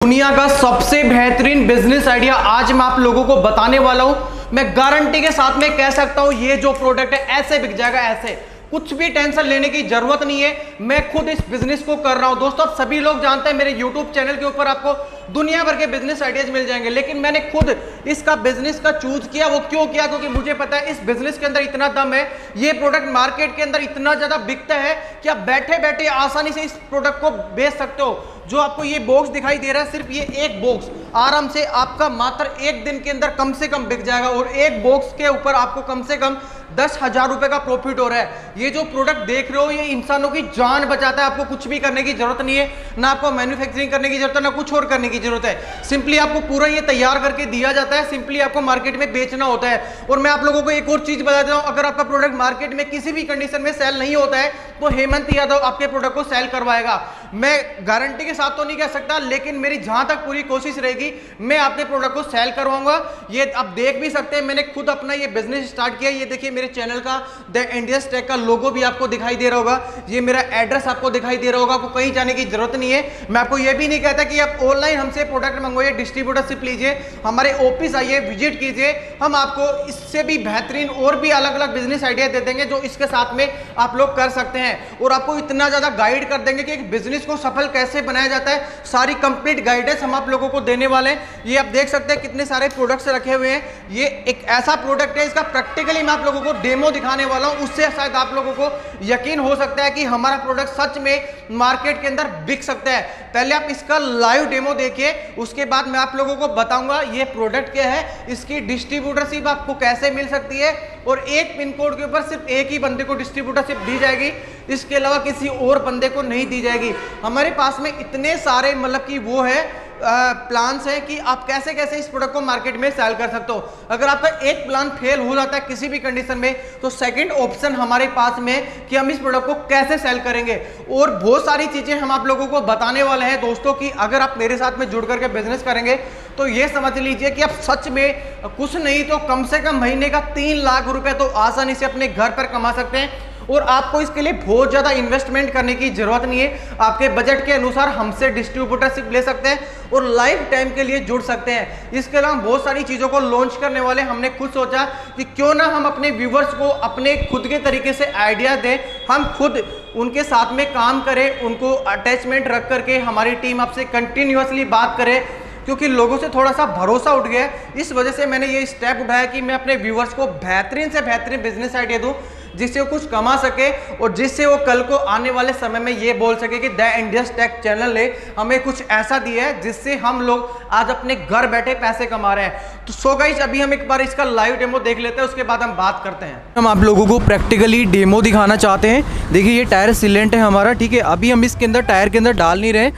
दुनिया का सबसे बेहतरीन बिजनेस आइडिया आज मैं आप लोगों को बताने वाला हूं। मैं गारंटी के साथ में कह सकता हूं ये जो प्रोडक्ट है ऐसे बिक जाएगा, ऐसे कुछ भी टेंशन लेने की जरूरत नहीं है। मैं खुद इस बिजनेस को कर रहा हूं। दोस्तों आप सभी लोग जानते हैं मेरे YouTube चैनल के ऊपर आपको दुनिया भर के बिजनेस आइडियाज मिल जाएंगे, लेकिन मैंने खुद इसका बिजनेस का चूज किया। वो क्यों किया? क्योंकि मुझे पता है इस बिजनेस के अंदर इतना दम है, ये प्रोडक्ट मार्केट के अंदर इतना ज्यादा बिकता है कि आप बैठे बैठे आसानी से इस प्रोडक्ट को बेच सकते हो। जो आपको ये बॉक्स दिखाई दे रहा है, सिर्फ ये एक बॉक्स आराम से आपका मात्र एक दिन के अंदर कम से कम बिक जाएगा, और एक बॉक्स के ऊपर आपको कम से कम 10,000 रुपए का प्रॉफिट हो रहा है। ये जो प्रोडक्ट देख रहे हो ये इंसानों की जान बचाता है। आपको कुछ भी करने की जरूरत नहीं है, ना आपको मैन्युफैक्चरिंग करने की जरूरत है, ना कुछ और करने की जरूरत है। सिंपली आपको पूरा ये तैयार करके दिया जाता है, सिंपली आपको मार्केट में बेचना होता है। और मैं आप लोगों को एक और चीज बता देता हूं, अगर आपका प्रोडक्ट मार्केट में किसी भी कंडीशन में सेल नहीं होता है तो हेमंत यादव आपके प्रोडक्ट को सेल करवाएगा। मैं गारंटी के साथ तो नहीं कह सकता, लेकिन मेरी जहां तक पूरी कोशिश रहेगी मैं आपके प्रोडक्ट को सेल करवाऊंगा। ये आप देख भी सकते हैं, मैंने खुद अपना ये बिजनेस स्टार्ट किया। ये देखिए मेरे चैनल का द इंडियस टेक का लोगो भी आपको दिखाई दे रहा होगा, ये मेरा एड्रेस आपको दिखाई दे रहा होगा। आपको कहीं जाने की जरूरत नहीं है। मैं आपको ये भी नहीं कहता कि आप ऑनलाइन हमसे प्रोडक्ट मंगवाइए, डिस्ट्रीब्यूटरशिप लीजिए, हमारे ऑफिस आइए, विजिट कीजिए। हम आपको इससे भी बेहतरीन और भी अलग अलग बिजनेस आइडिया दे देंगे जो इसके साथ में आप लोग कर सकते हैं, और आपको इतना ज्यादा गाइड कर देंगे कि एक बिजनेस को सफल कैसे बनाया जाता है। सारी कंप्लीट गाइडेंस हम आप लोगों को देने वाले हैं। ये आप देख सकते हैं कितने सारे प्रोडक्ट्स रखे हुए हैं। ये एक ऐसा प्रोडक्ट है, इसका प्रैक्टिकली मैं आप लोगों को डेमो दिखाने वाला हूं, उससे शायद आप लोगों को यकीन हो सकता है कि हमारा प्रोडक्ट सच में मार्केट के अंदर बिक सकता है। पहले आप इसका लाइव डेमो देखिए, उसके बाद मैं आप लोगों को बताऊंगा ये प्रोडक्ट क्या है, इसकी डिस्ट्रीब्यूटरशिप आपको कैसे मिल सकती है, और एक पिन कोड के ऊपर सिर्फ एक ही बंदे को डिस्ट्रीब्यूटरशिप दी जाएगी, इसके अलावा किसी और बंदे को नहीं दी जाएगी। हमारे पास में इतने सारे मतलब कि वो है प्लान्स हैं कि आप कैसे कैसे इस प्रोडक्ट को मार्केट में सेल कर सकते हो। अगर आपका एक प्लान फेल हो जाता है किसी भी कंडीशन में, तो सेकंड ऑप्शन हमारे पास में कि हम इस प्रोडक्ट को कैसे सेल करेंगे, और बहुत सारी चीजें हम आप लोगों को बताने वाले हैं दोस्तों कि अगर आप मेरे साथ में जुड़ करके बिजनेस करेंगे तो ये समझ लीजिए कि आप सच में कुछ नहीं तो कम से कम महीने का 3 लाख रुपए तो आसानी से अपने घर पर कमा सकते हैं। और आपको इसके लिए बहुत ज़्यादा इन्वेस्टमेंट करने की जरूरत नहीं है। आपके बजट के अनुसार हमसे डिस्ट्रीब्यूटरशिप ले सकते हैं और लाइफ टाइम के लिए जुड़ सकते हैं। इसके अलावा बहुत सारी चीज़ों को लॉन्च करने वाले हमने खुद सोचा कि क्यों ना हम अपने व्यूवर्स को अपने खुद के तरीके से आइडिया दें, हम खुद उनके साथ में काम करें, उनको अटैचमेंट रख करके हमारी टीम आपसे कंटिन्यूसली बात करे, क्योंकि लोगों से थोड़ा सा भरोसा उठ गया है। इस वजह से मैंने ये स्टेप उठाया कि मैं अपने व्यूवर्स को बेहतरीन से बेहतरीन बिजनेस आइडिया दूं, जिससे वो कुछ कमा सके और जिससे वो कल को आने वाले समय में ये बोल सके कि द इंडियस टेक चैनल ने हमें कुछ ऐसा दिया है जिससे हम लोग आज अपने घर बैठे पैसे कमा रहे हैं। तो सो गाइस अभी हम एक बार इसका लाइव डेमो देख लेते हैं, उसके बाद हम बात करते हैं। हम आप लोगों को प्रैक्टिकली डेमो दिखाना चाहते हैं। देखिए ये टायर सीलेंट है हमारा, ठीक है। अभी हम इसके अंदर टायर के अंदर डाल नहीं रहे,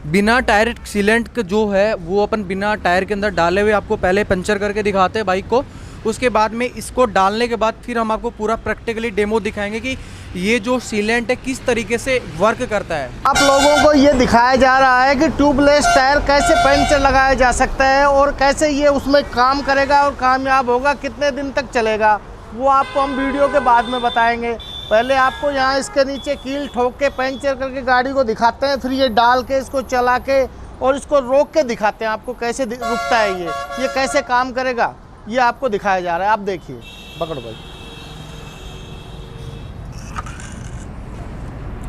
बिना टायर सीलेंट जो है वो अपन बिना टायर के अंदर डाले हुए आपको पहले पंचर करके दिखाते हैं बाइक को। उसके बाद में इसको डालने के बाद फिर हम आपको पूरा प्रैक्टिकली डेमो दिखाएंगे कि ये जो सीलेंट है किस तरीके से वर्क करता है। आप लोगों को ये दिखाया जा रहा है कि ट्यूबलेस टायर कैसे पंचर लगाया जा सकता है और कैसे ये उसमें काम करेगा और कामयाब होगा, कितने दिन तक चलेगा, वो आपको हम वीडियो के बाद में बताएंगे। पहले आपको यहाँ इसके नीचे कील ठोक के पंचर करके गाड़ी को दिखाते हैं, फिर ये डाल के इसको चला के और इसको रोक के दिखाते हैं आपको कैसे रुकता है, ये कैसे काम करेगा, ये आपको दिखाया जा रहा है। आप देखिए, पकड़ो भाई,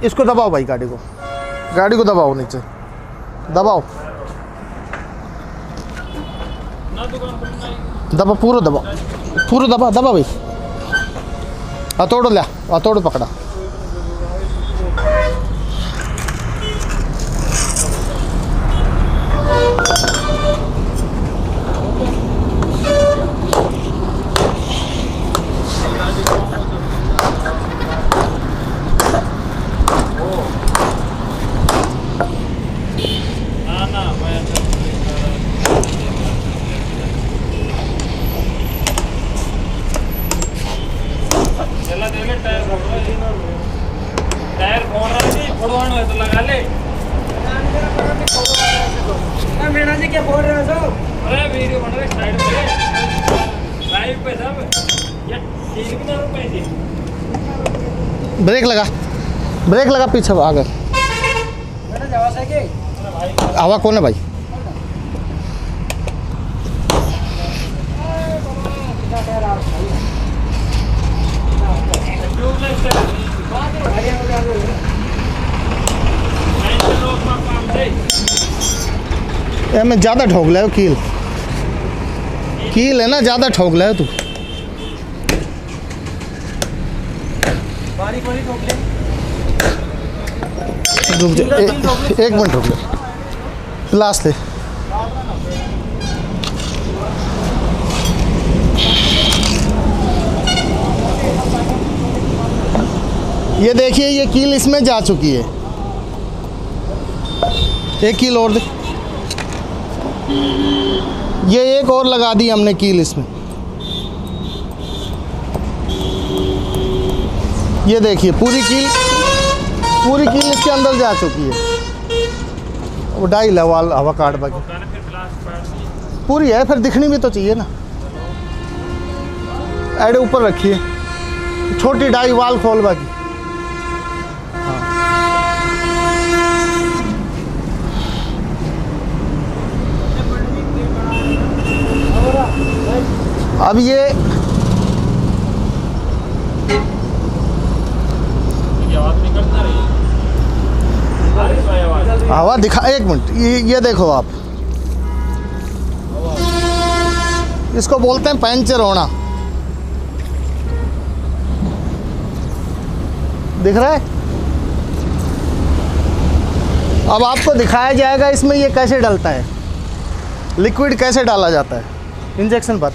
इसको दबाओ भाई, गाड़ी को दबाओ, नीचे दबाओ, दबा पूरा दबा भाई, हथौड़ो पकड़ा। टायर फोड़ रहा है, फोड़वाना है तो लगा ले। मीना जी क्या बोल रहे हो? अरे वीडियो बन रहा है, साइड पे लाइव पे सब ये ठीक भी ना पैसे। ब्रेक लगा पीछे आगे। हवा कौन है भाई? ट्यूबलेस टायर मैं ज़्यादा ठोक ले कील कील है ना, ज़्यादा ठोक ले तू। बारीक बारीक ठोक ले। रुक जा, एक मिनट रुक ले, गिलास ले। ये देखिए, ये कील इसमें जा चुकी है। एक कील और दे, ये एक और लगा दी हमने कील इसमें। ये देखिए पूरी कील इसके अंदर जा चुकी है। वो डाई वाल हवा काट बाकी पूरी है, फिर दिखनी भी तो चाहिए ना। एडे ऊपर रखिए, छोटी डाई वाल खोल बाकी। अब ये हवा दिखा, एक मिनट, ये देखो आप, इसको बोलते हैं पंचर होना। दिख रहा है? अब आपको दिखाया जाएगा इसमें ये कैसे डलता है, लिक्विड कैसे डाला जाता है इंजेक्शन पर।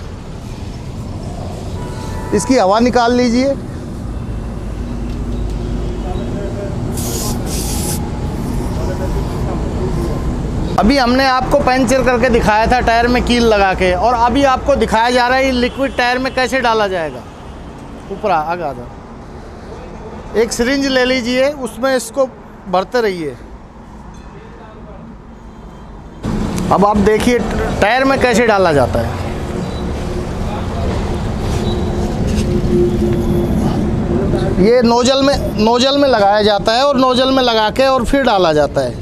इसकी हवा निकाल लीजिए। अभी हमने आपको पंचर करके दिखाया था टायर में कील लगा के, और अभी आपको दिखाया जा रहा है ये लिक्विड टायर में कैसे डाला जाएगा। ऊपर आगे आ जाओ, एक सिरिंज ले लीजिए, उसमें इसको भरते रहिए। अब आप देखिए टायर में कैसे डाला जाता है। ये नोजल में लगाया जाता है, और नोजल में लगा के और फिर डाला जाता है।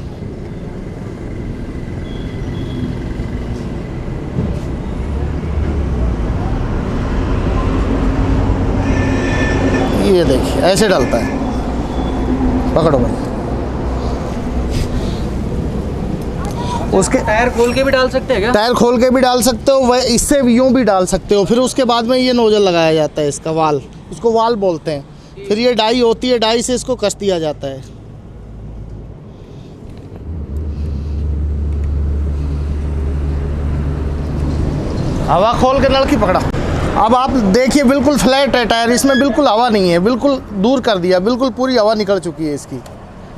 ये देखिए ऐसे डलता है। पकड़ो भाई। उसके टायर खोल के भी डाल सकते हैं क्या? टायर खोल के भी डाल सकते हो, वह इससे यूं भी डाल सकते हो। फिर उसके बाद में ये नोजल लगाया जाता है, इसका वाल, उसको वाल बोलते हैं। फिर ये डाई होती है, डाई से इसको कस दिया जाता है। हवा खोल के नल की पकड़ा। अब आप देखिए बिल्कुल फ्लैट है टायर, इसमें बिल्कुल हवा नहीं है, बिल्कुल दूर कर दिया, बिल्कुल पूरी हवा निकल चुकी है इसकी।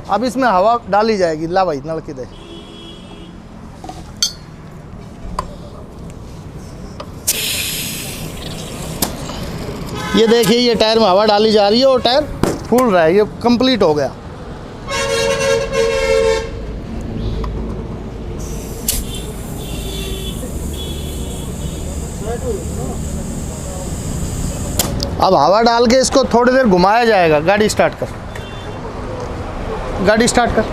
अब इसमें हवा डाली जाएगी। ला भाई नल की दे। ये देखिए ये टायर में हवा डाली जा रही है और टायर फूल रहा है। ये कंप्लीट हो गया। अब हवा डाल के इसको थोड़ी देर घुमाया जाएगा। गाड़ी स्टार्ट कर, गाड़ी स्टार्ट कर।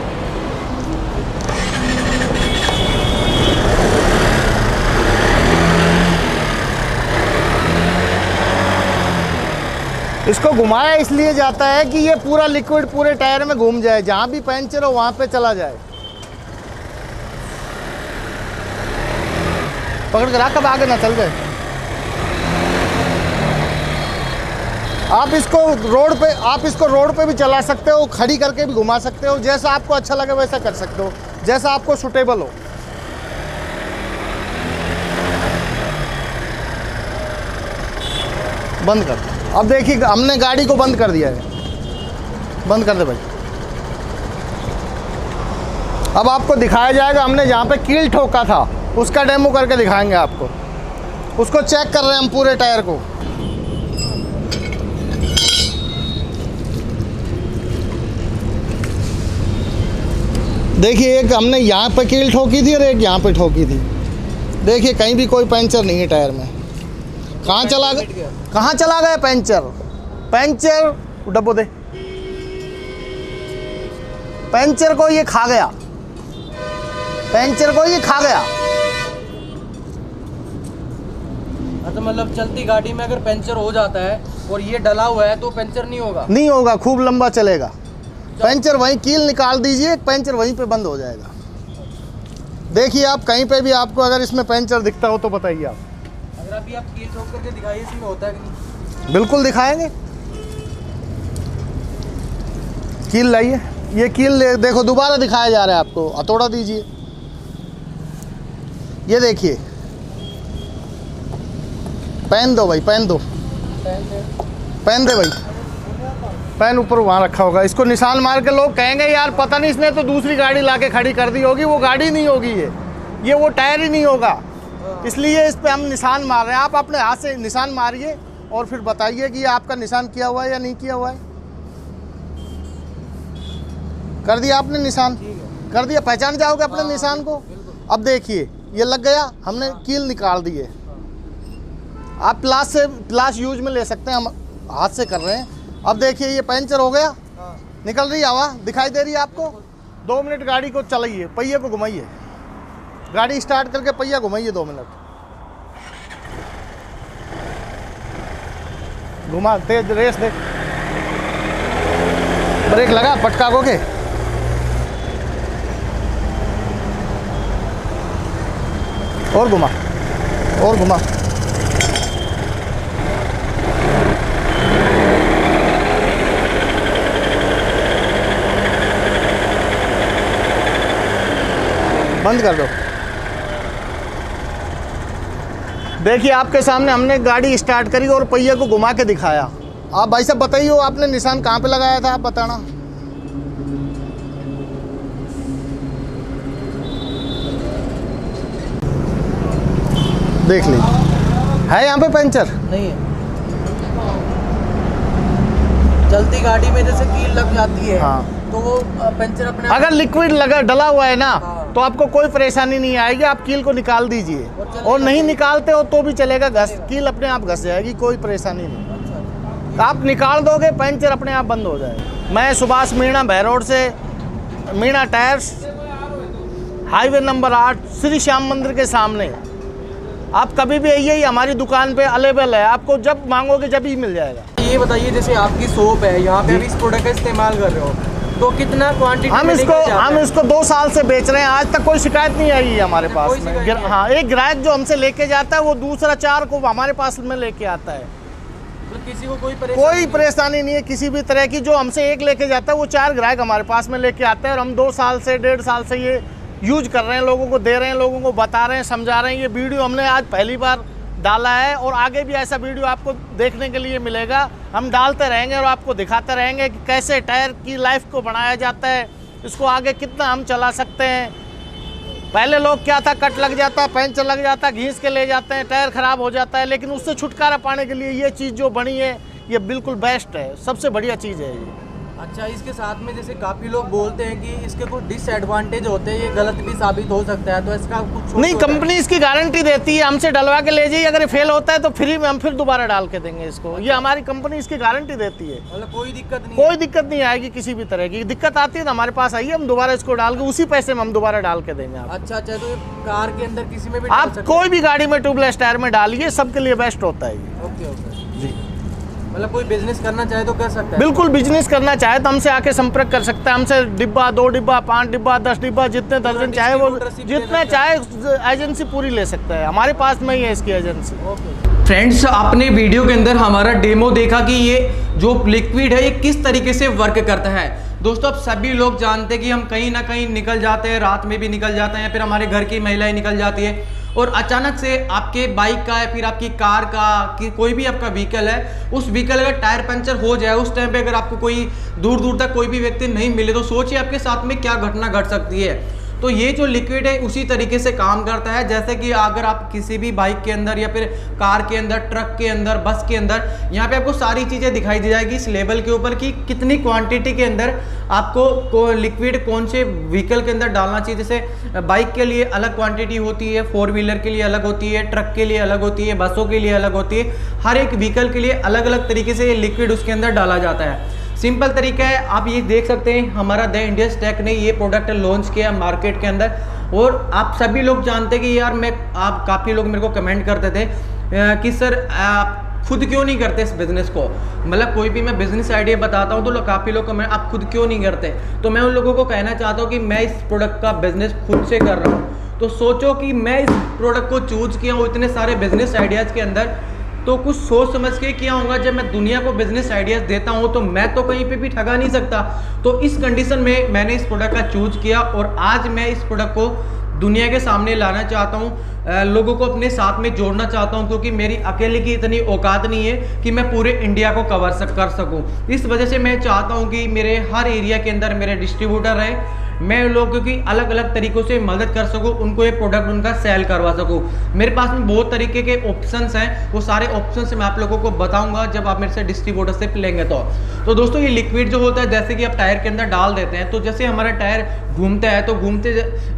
इसको घुमाया इसलिए जाता है कि ये पूरा लिक्विड पूरे टायर में घूम जाए, जहां भी पंचर हो वहां पे चला जाए। पकड़ कर रख, कब आगे ना चल गए। आप इसको रोड पे भी चला सकते हो, खड़ी करके भी घुमा सकते हो, जैसा आपको अच्छा लगे वैसा कर सकते हो, जैसा आपको सूटेबल हो। बंद कर। अब देखिए हमने गाड़ी को बंद कर दिया है। बंद कर दे भाई। अब आपको दिखाया जाएगा हमने जहाँ पे कील ठोका था उसका डेमो करके दिखाएंगे आपको। उसको चेक कर रहे हैं हम पूरे टायर को। देखिए एक हमने यहाँ पे कील ठोकी थी और एक यहाँ पे ठोकी थी। देखिए कहीं भी कोई पंचर नहीं है टायर में। कहाँ चला गया पंचर डब्बो दे। पंचर को ये खा गया, अच्छा, मतलब चलती गाड़ी में अगर पंचर हो जाता है और ये डला हुआ है तो पंचर नहीं होगा? नहीं होगा, खूब लंबा चलेगा। पंचर वहीं कील निकाल दीजिए, पंचर वहीं पे बंद हो जाएगा। देखिए आप कहीं पे भी आपको अगर इसमें पंचर दिखता हो तो बताइए आप। अगर अभी आप कील ठोक करके दिखाइए इसमें होता है कि नहीं? बिल्कुल दिखाएंगे। कील लाइए, ये कील देखो दोबारा दिखाया जा रहा है आपको, हथौड़ा दीजिए। ये देखिए, पहन दो भाई, पहन दो, पहन दे भाई, पैन ऊपर वहाँ रखा होगा। इसको निशान मार के लोग कहेंगे यार पता नहीं इसने तो दूसरी गाड़ी लाके खड़ी कर दी होगी। वो गाड़ी नहीं होगी, ये वो टायर ही नहीं होगा, इसलिए इस पे हम निशान मार रहे हैं। आप अपने हाथ से निशान मारिए और फिर बताइए कि आपका निशान किया हुआ है या नहीं किया हुआ है। कर दिया आपने निशान, कर दिया, पहचान जाओगे अपने निशान को। अब देखिए ये लग गया, हमने कील निकाल दी है। आप प्लास यूज में ले सकते हैं, हम हाथ से कर रहे हैं। अब देखिए ये पंचर हो गया, निकल रही हवा, दिखाई दे रही है आपको। 2 मिनट गाड़ी को चलाइए, पहिए को घुमाइए, गाड़ी स्टार्ट करके पहिया घुमाइए 2 मिनट, घुमा, तेज रेस देख, ब्रेक लगा, पटका को के और घुमा, और घुमा। बंद कर दो। देखिए आपके सामने हमने गाड़ी स्टार्ट करी और पहिए को घुमा के दिखाया। आप भाई साहब बताइए आपने निशान कहाँ पे लगाया था, आप बताना। देख लीजिए, है यहाँ पे पंचर नहीं है। चलती गाड़ी में जैसे कील लग जाती है, हाँ, तो वो पंचर अपने अगर लिक्विड लगा डला हुआ है ना, तो आपको कोई परेशानी नहीं आएगी। आप कील को निकाल दीजिए, और नहीं निकालते हो तो भी चलेगा, घस कील अपने आप घस जाएगी, कोई परेशानी नहीं। आप निकाल दोगे पंचर अपने आप बंद हो जाएगा। मैं सुभाष मीणा भैरोड से, Meena tyres, highway number 8, Shri Shyam मंदिर के सामने। आप कभी भी आइए, हमारी दुकान पे अवेलेबल है, आपको जब मांगोगे जब ही मिल जाएगा। ये बताइए जैसे आपकी शॉप है, यहाँ पे अभी इस प्रोडक्ट का इस्तेमाल कर रहे हो तो कितना क्वांटिटी हम इसको 2 साल से बेच रहे हैं, आज तक कोई शिकायत नहीं आई है हमारे पास में। हाँ, एक ग्राहक जो हमसे लेके जाता है वो दूसरा 4 को हमारे पास में लेके आता है। मतलब किसी को कोई परेशानी नहीं है किसी भी तरह की। जो हमसे एक लेके जाता है वो 4 ग्राहक हमारे पास में लेके आता है, और हम 2 साल से 1.5 साल से ये यूज कर रहे हैं, लोगों को दे रहे हैं, लोगों को बता रहे हैं, समझा रहे हैं। ये वीडियो हमने आज पहली बार डाला है, और आगे भी ऐसा वीडियो आपको देखने के लिए मिलेगा। हम डालते रहेंगे और आपको दिखाते रहेंगे कि कैसे टायर की लाइफ को बढ़ाया जाता है, इसको आगे कितना हम चला सकते हैं। पहले लोग क्या था, कट लग जाता, पंचर लग जाता, घींच के ले जाते हैं, टायर ख़राब हो जाता है, लेकिन उससे छुटकारा पाने के लिए ये चीज़ जो बनी है ये बिल्कुल बेस्ट है, सबसे बढ़िया चीज़ है ये। अच्छा, इसके साथ में जैसे काफ़ी लोग बोलते हैं कि इसके कुछ डिसएडवांटेज होते हैं, ये गलत भी साबित हो सकता है, तो इसका कुछ नहीं, कंपनी इसकी गारंटी देती है, हमसे डलवा के ले जाइए, अगर फेल होता है तो फ्री में हम फिर दोबारा डाल के देंगे इसको। ये हमारी कंपनी इसकी गारंटी देती है, मतलब कोई दिक्कत नहीं, कोई दिक्कत नहीं आएगी। किसी भी तरह की दिक्कत आती है तो हमारे पास आइए, हम दोबारा इसको डाल के उसी पैसे में हम दोबारा डाल के देंगे आपको। अच्छा, तो ये कार के अंदर किसी में भी आप कोई भी गाड़ी में ट्यूबलेस टायर में डालिए, सबके लिए बेस्ट होता है ये। ओके जी, मतलब कोई बिजनेस करना चाहे तो कर सकता है? बिल्कुल, बिजनेस करना चाहे तो हमसे आके संपर्क कर सकता है। हमसे डिब्बा, 2 डिब्बा, 5 डिब्बा, 10 डिब्बा, जितने दर्जन चाहे वो, जितना चाहे एजेंसी पूरी ले सकता है, हमारे पास में ही है इसकी एजेंसी। फ्रेंड्स, आपने वीडियो के अंदर हमारा डेमो देखा कि ये जो लिक्विड है ये किस तरीके से वर्क करता है। दोस्तों, अब सभी लोग जानते हैं कि हम कहीं ना कहीं निकल जाते हैं, रात में भी निकल जाते हैं, या फिर हमारे घर की महिलाएं निकल जाती है, और अचानक से आपके बाइक का या फिर आपकी कार का, कि कोई भी आपका व्हीकल है, उस व्हीकल का टायर पंचर हो जाए, उस टाइम पे अगर आपको कोई दूर दूर तक कोई भी व्यक्ति नहीं मिले तो सोचिए आपके साथ में क्या घटना घट सकती है। तो ये जो लिक्विड है उसी तरीके से काम करता है, जैसे कि अगर आप किसी भी बाइक के अंदर या फिर कार के अंदर, ट्रक के अंदर, बस के अंदर, यहाँ पे आपको सारी चीज़ें दिखाई दे जाएगी इस लेबल के ऊपर कि कितनी क्वांटिटी के अंदर आपको लिक्विड कौन से व्हीकल के अंदर डालना चाहिए। जैसे बाइक के लिए अलग क्वांटिटी होती है, 4 व्हीलर के लिए अलग होती है, ट्रक के लिए अलग होती है, बसों के लिए अलग होती है, हर एक व्हीकल के लिए अलग अलग तरीके से ये लिक्विड उसके अंदर डाला जाता है। सिंपल तरीका है, आप ये देख सकते हैं, हमारा द इंडियन टेक ने ये प्रोडक्ट लॉन्च किया मार्केट के अंदर, और आप सभी लोग जानते हैं कि यार आप काफ़ी लोग मेरे को कमेंट करते थे कि सर आप खुद क्यों नहीं करते इस बिज़नेस को। मतलब कोई भी मैं बिज़नेस आइडिया बताता हूँ तो काफ़ी लोग कमेंट आप खुद क्यों नहीं करते। तो मैं उन लोगों को कहना चाहता हूँ कि मैं इस प्रोडक्ट का बिज़नेस खुद से कर रहा हूँ। तो सोचो कि मैं इस प्रोडक्ट को चूज़ किया हूँ इतने सारे बिज़नेस आइडियाज़ के अंदर, तो कुछ सोच समझ के किया होगा। जब मैं दुनिया को बिज़नेस आइडियाज़ देता हूँ तो मैं तो कहीं पे भी ठगा नहीं सकता। तो इस कंडीशन में मैंने इस प्रोडक्ट का चूज़ किया और आज मैं इस प्रोडक्ट को दुनिया के सामने लाना चाहता हूँ, लोगों को अपने साथ में जोड़ना चाहता हूँ, क्योंकि मेरी अकेले की इतनी औकात नहीं है कि मैं पूरे इंडिया को कर सकूँ। इस वजह से मैं चाहता हूँ कि मेरे हर एरिया के अंदर मेरे डिस्ट्रीब्यूटर रहे, मैं लोगों की अलग अलग तरीक़ों से मदद कर सकूं, उनको ये प्रोडक्ट उनका सेल करवा सकूं। मेरे पास में बहुत तरीके के ऑप्शंस हैं, वो सारे ऑप्शंस मैं आप लोगों को बताऊंगा जब आप मेरे से डिस्ट्रीब्यूटरशिप लेंगे। तो दोस्तों ये लिक्विड जो होता है जैसे कि आप टायर के अंदर डाल देते हैं, तो जैसे हमारा टायर घूमता है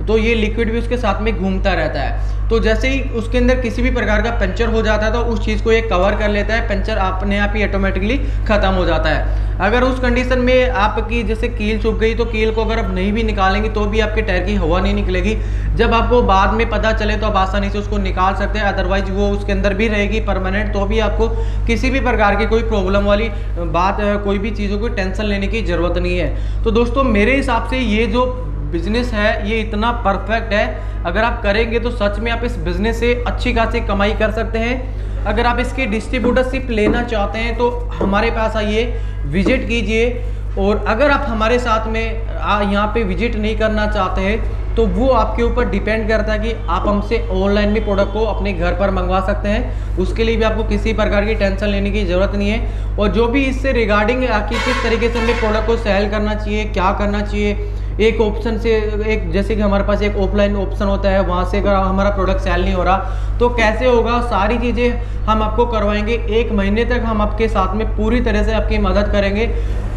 तो ये लिक्विड भी उसके साथ में घूमता रहता है। तो जैसे ही उसके अंदर किसी भी प्रकार का पंचर हो जाता है तो उस चीज़ को ये कवर कर लेता है, पंचर अपने आप ही ऑटोमेटिकली ख़त्म हो जाता है। अगर उस कंडीशन में आपकी जैसे कील चुभ गई तो कील को अगर आप नहीं भी निकालेंगे तो भी आपके टायर की हवा नहीं निकलेगी। जब आपको बाद में पता चले तो आप आसानी से उसको निकाल सकते हैं, अदरवाइज वो उसके अंदर भी रहेगी परमानेंट, तो भी आपको किसी भी प्रकार की कोई प्रॉब्लम वाली बात, कोई भी चीज़ों को टेंशन लेने की ज़रूरत नहीं है। तो दोस्तों मेरे हिसाब से ये जो बिजनेस है ये इतना परफेक्ट है, अगर आप करेंगे तो सच में आप इस बिज़नेस से अच्छी खासी कमाई कर सकते हैं। अगर आप इसकी डिस्ट्रीब्यूटरशिप लेना चाहते हैं तो हमारे पास आइए, विजिट कीजिए। और अगर आप हमारे साथ में यहाँ पे विजिट नहीं करना चाहते हैं तो वो आपके ऊपर डिपेंड करता है कि आप हमसे ऑनलाइन भी प्रोडक्ट को अपने घर पर मंगवा सकते हैं। उसके लिए भी आपको किसी प्रकार की टेंशन लेने की ज़रूरत नहीं है। और जो भी इससे रिगार्डिंग कि किस तरीके से हमें प्रोडक्ट को सेल करना चाहिए, क्या करना चाहिए, एक ऑप्शन से एक जैसे कि हमारे पास एक ऑफलाइन ऑप्शन होता है, वहाँ से अगर हमारा प्रोडक्ट सेल नहीं हो रहा तो कैसे होगा, सारी चीज़ें हम आपको करवाएंगे। 1 महीने तक हम आपके साथ में पूरी तरह से आपकी मदद करेंगे।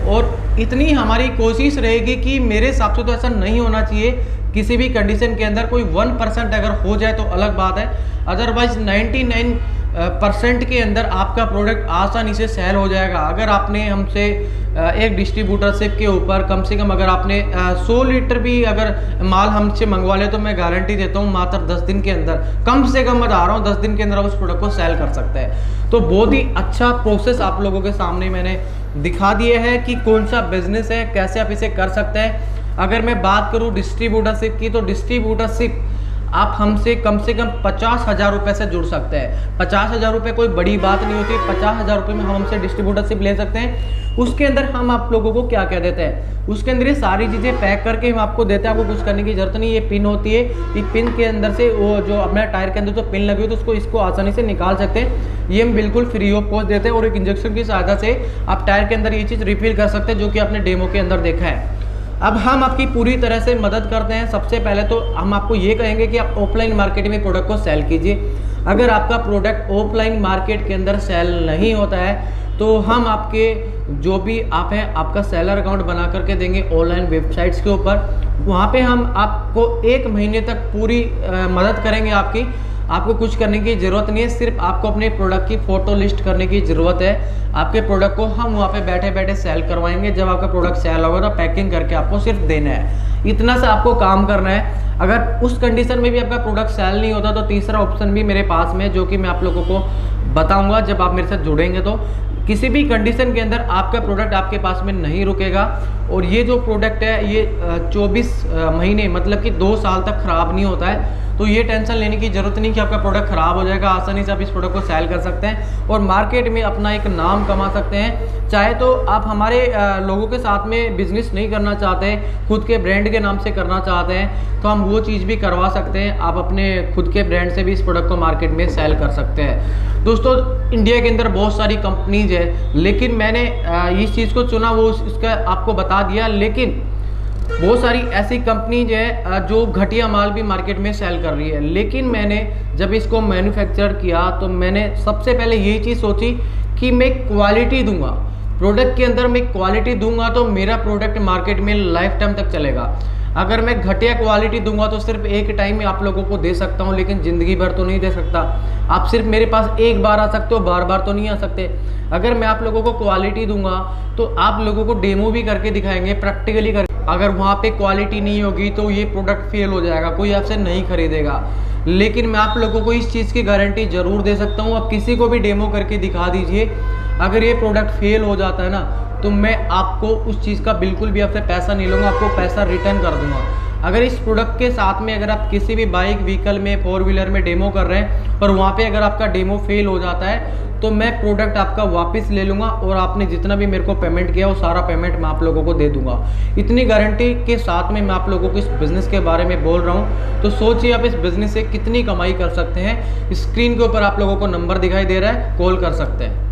और इतनी हमारी कोशिश रहेगी कि मेरे हिसाब से तो ऐसा नहीं होना चाहिए किसी भी कंडीशन के अंदर, कोई 1% अगर हो जाए तो अलग बात है, अदरवाइज 99% के अंदर आपका प्रोडक्ट आसानी से सेल हो जाएगा। अगर आपने हमसे एक डिस्ट्रीब्यूटरशिप के ऊपर कम से कम अगर आपने 100 लीटर भी अगर माल हमसे मंगवा ले तो मैं गारंटी देता हूँ मात्र 10 दिन के अंदर, कम से कम बता रहा हूँ 10 दिन के अंदर आप उस प्रोडक्ट को सेल कर सकते हैं। तो बहुत ही अच्छा प्रोसेस आप लोगों के सामने मैंने दिखा दिया है कि कौन सा बिजनेस है, कैसे आप इसे कर सकते हैं। अगर मैं बात करूँ डिस्ट्रीब्यूटरशिप की तो डिस्ट्रीब्यूटरशिप आप हमसे कम 50,000 रुपये से जुड़ सकते हैं। 50,000 रुपये कोई बड़ी बात नहीं होती, 50,000 रुपये में हम हमसे डिस्ट्रीब्यूटरशिप ले सकते हैं। उसके अंदर हम आप लोगों को क्या क्या देते हैं, उसके अंदर ये सारी चीज़ें पैक करके हम आपको देते हैं, आपको कुछ करने की जरूरत नहीं। ये पिन होती है, ये पिन के अंदर से वो जो अपना टायर के अंदर जो पिन लगी हुई तो इसको आसानी से निकाल सकते हैं। ये हम बिल्कुल फ्री ऑफ कॉस्ट देते हैं और एक इंजेक्शन की सहायता से आप टायर के अंदर ये चीज़ रिफिल कर सकते हैं, जो कि आपने डेमो के अंदर देखा है। अब हम आपकी पूरी तरह से मदद करते हैं। सबसे पहले तो हम आपको ये कहेंगे कि आप ऑफलाइन मार्केट में प्रोडक्ट को सेल कीजिए। अगर आपका प्रोडक्ट ऑफलाइन मार्केट के अंदर सेल नहीं होता है तो हम आपके जो भी आप हैं आपका सेलर अकाउंट बना करके देंगे ऑनलाइन वेबसाइट्स के ऊपर। वहाँ पे हम आपको 1 महीने तक पूरी मदद करेंगे आपकी। आपको कुछ करने की ज़रूरत नहीं है, सिर्फ आपको अपने प्रोडक्ट की फ़ोटो लिस्ट करने की ज़रूरत है। आपके प्रोडक्ट को हम वहाँ पे बैठे बैठे सेल करवाएंगे। जब आपका प्रोडक्ट सेल होगा तो पैकिंग करके आपको सिर्फ देना है, इतना सा आपको काम करना है। अगर उस कंडीशन में भी आपका प्रोडक्ट सेल नहीं होता तो तीसरा ऑप्शन भी मेरे पास में, जो कि मैं आप लोगों को बताऊँगा जब आप मेरे साथ जुड़ेंगे। तो किसी भी कंडीशन के अंदर आपका प्रोडक्ट आपके पास में नहीं रुकेगा। और ये जो प्रोडक्ट है ये 24 महीने मतलब कि 2 साल तक ख़राब नहीं होता है। तो ये टेंशन लेने की ज़रूरत नहीं कि आपका प्रोडक्ट ख़राब हो जाएगा। आसानी से आप इस प्रोडक्ट को सेल कर सकते हैं और मार्केट में अपना एक नाम कमा सकते हैं। चाहे तो आप हमारे लोगों के साथ में बिजनेस नहीं करना चाहते हैं, खुद के ब्रांड के नाम से करना चाहते हैं तो हम वो चीज़ भी करवा सकते हैं। आप अपने खुद के ब्रांड से भी इस प्रोडक्ट को मार्केट में सेल कर सकते हैं। दोस्तों इंडिया के अंदर बहुत सारी कंपनीज है, लेकिन मैंने इस चीज़ को चुना वो इसका आपको बता दिया। लेकिन बहुत सारी ऐसी कंपनीज है जो घटिया माल भी मार्केट में सेल कर रही है। लेकिन मैंने जब इसको मैन्युफैक्चर किया तो मैंने सबसे पहले यही चीज़ सोची कि मैं क्वालिटी दूंगा प्रोडक्ट के अंदर, मैं क्वालिटी दूंगा तो मेरा प्रोडक्ट मार्केट में लाइफ टाइम तक चलेगा। अगर मैं घटिया क्वालिटी दूंगा तो सिर्फ एक टाइम में आप लोगों को दे सकता हूं, लेकिन ज़िंदगी भर तो नहीं दे सकता। आप सिर्फ मेरे पास एक बार आ सकते हो, बार बार तो नहीं आ सकते। अगर मैं आप लोगों को क्वालिटी दूंगा तो आप लोगों को डेमो भी करके दिखाएंगे, प्रैक्टिकली कर अगर वहाँ पे क्वालिटी नहीं होगी तो ये प्रोडक्ट फेल हो जाएगा, कोई आपसे नहीं खरीदेगा। लेकिन मैं आप लोगों को इस चीज़ की गारंटी ज़रूर दे सकता हूँ, आप किसी को भी डेमो करके दिखा दीजिए, अगर ये प्रोडक्ट फेल हो जाता है ना तो मैं आपको उस चीज़ का बिल्कुल भी आपसे पैसा नहीं लूँगा, आपको पैसा रिटर्न कर दूँगा। अगर इस प्रोडक्ट के साथ में अगर आप किसी भी बाइक व्हीकल में 4 व्हीलर में डेमो कर रहे हैं और वहाँ पे अगर आपका डेमो फेल हो जाता है तो मैं प्रोडक्ट आपका वापस ले लूँगा और आपने जितना भी मेरे को पेमेंट किया वो सारा पेमेंट मैं आप लोगों को दे दूँगा। इतनी गारंटी के साथ में मैं आप लोगों को इस बिज़नेस के बारे में बोल रहा हूँ। तो सोचिए आप इस बिज़नेस से कितनी कमाई कर सकते हैं। स्क्रीन के ऊपर आप लोगों को नंबर दिखाई दे रहा है, कॉल कर सकते हैं।